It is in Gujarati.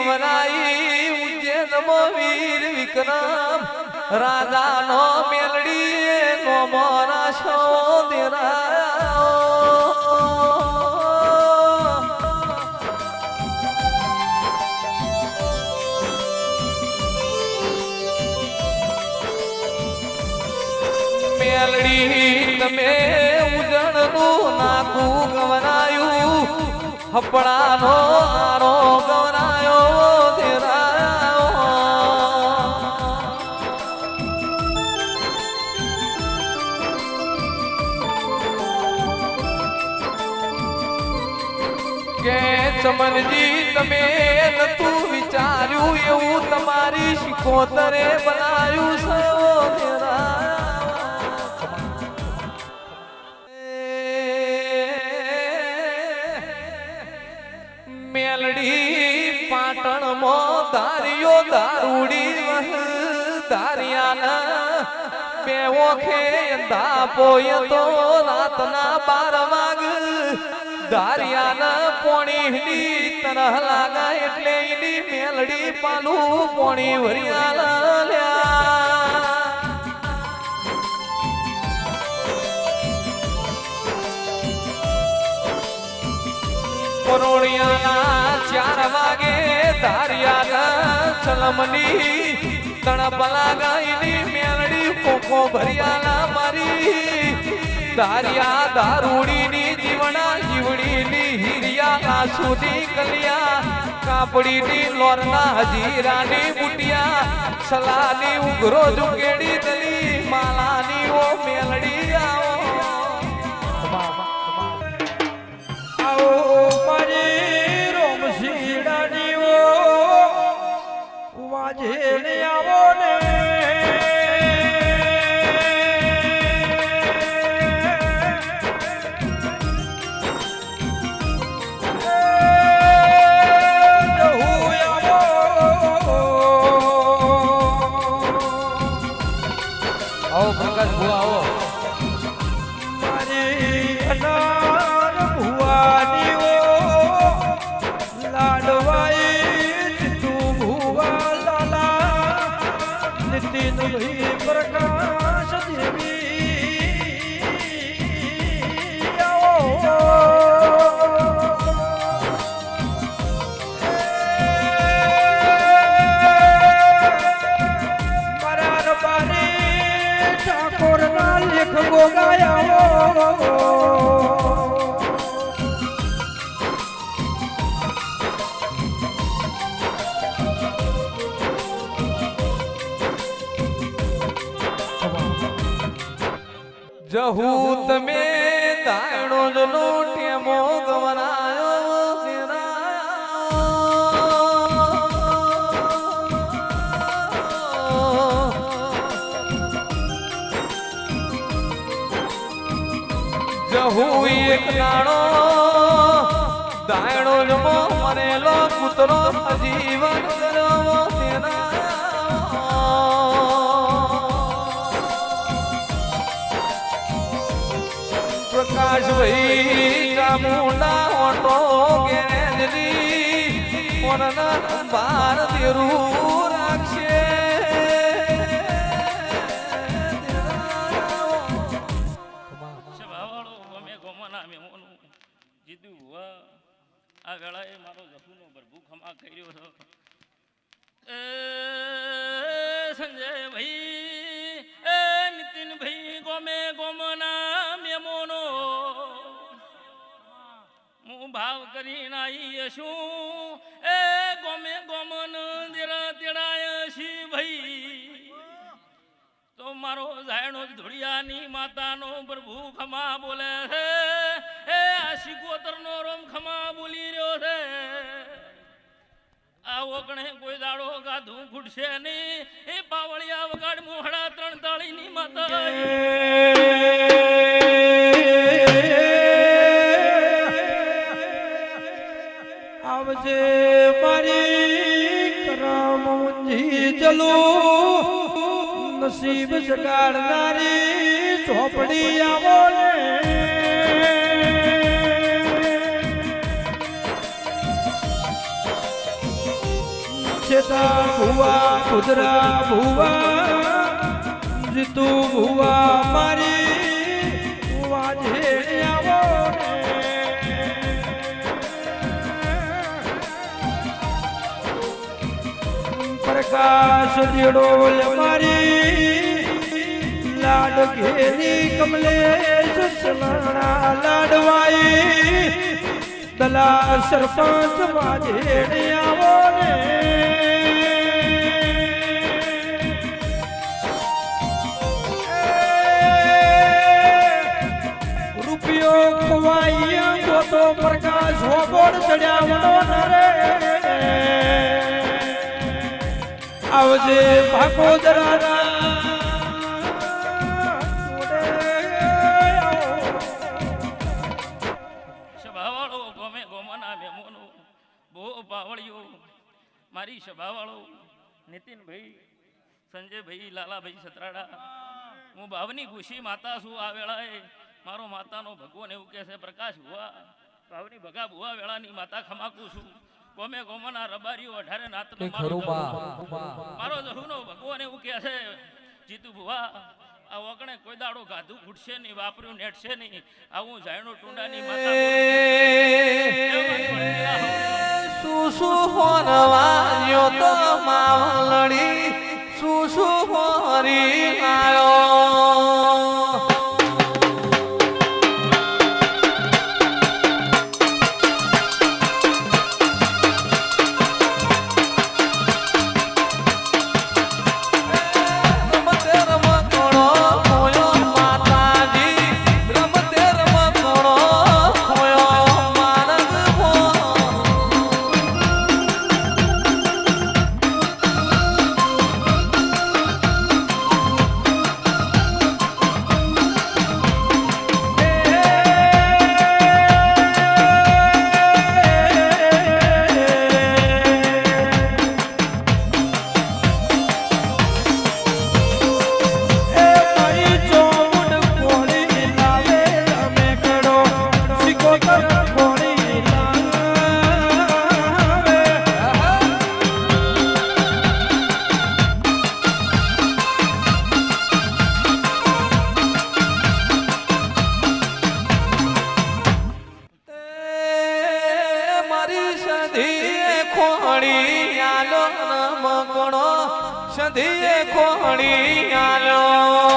ગવરાઈ ઉજ્જૈનમો વીર વિક્રમ રાજાનો મેલડી નો મોરા છો દેરા મેલડી તમે ઉજળનું નાખું ગવરાયું હપડાનો નારો ગવરાયો દેરાયો કે ચમનજી તમે નતું વિચાર્યું એવું તમારી શિકોતરે બનાવ્યું છે દેરાયો મેલડી પાટણમાં ધારિયો દારૂડી ધારિયાના બે ઓખે દાપોય તો રાતના 12 વાગ ધારિયાના પોણીની તરહ લાગા એટલે એની મેલડી પાલું પોણી ભરિયાલા લ્યા પરોળિયાના 4 વાગે ધારિયાના ચલમની તણપ લાગાઈની મેલડી કોકો ભરિયાલા મારી ધારિયા દારૂડીની જીવણા જીવડીની હીરિયા સુધી કલિયા કાપડીની લોરના હજીરાની બુટિયા સલાની ઉઘરો જુકેડી દલી માલાની ઓ મેલડી આવો પ્રકાશ ભુવા આવો મારી અનાર ભુવાની ઓ લાડવાઈ તું ભુવા લાલા નિતિન ભાઈ પ્રકાશ દેવી આવો લેખ ગોગાયા જહુ તમે દાણો જનો ટેમો ગવરાયો જહુ એક નાણો દાણો જમો મરેલો કૂતરો જીવન કરવો તેના પ્રકાશ ભાઈ ચામુંડા ઓટો ગેરેજની કોનના બાર દેરું રાખશે આ વેળાએ મારો જફુનો ભરભૂ ખમા કર્યો હતો સંજય ભાઈ નીતિન ભાઈ ગોમે ગોમના મેમોનો હું ભાવ કરીને આવી છું ગોમે ગોમન દેરા તેડાય છી ભાઈ તો મારો જાયણો ધોળિયાની માતાનો પ્રભુ ખમા બોલે છે શિકોતરનો રોમ ખમા બોલી રહ્યો છે આ ઓગણે કોઈ દાડો ગાધું ખૂટશે નહીં એ પાવળિયા વગાડ મોહડા 3 તાળીની માતા આવજે મારી કરમુંજી ચલો નસીબ જગાડનારી ચોપડી આવો ને શેતા ભુવા કુદરા ભુવા જીતુ ભુવા મારી વાજે આવો પ્રકાશ દેડો મારી લાડ ઘેરી કમલેશ સલણા લાડવાઈ દલા સરપંચ વાજે આવો ને રૂપિયો ખોવાઈ તો પ્રકાશ હોબોડ ચડ્યાવનો નરે આવજે ભાગોદરા સભાવાળો ગમે ગોમાના મેમોનો બહુ પાવળિયો મારી સભાવાળો નીતિનભાઈ સંજયભાઈ લાલાભાઈ સતરાડા હું ભાવની ખુશી માતા છું આ વેળાએ મારો માતાનો ભગવાન એવું કહે છે પ્રકાશ ભુવા ભાવની ભગા ભુવા વેળાની માતા ખમાકું છું ગમે ગોમાના રબારીઓ 18 નાતનો મારો જહુનો ભગવાન એવું કહે છે જીતુ ભુવા આ વગણે કોઈ દાડો ગાધું ખૂટશે નહીં વાપર્યું નેટશે નહીં આવું જાયણો ટુંડાની માતા શું હોનવાયો તો માવલડી શું હોરી આયો સંધીએ ખોણી આલો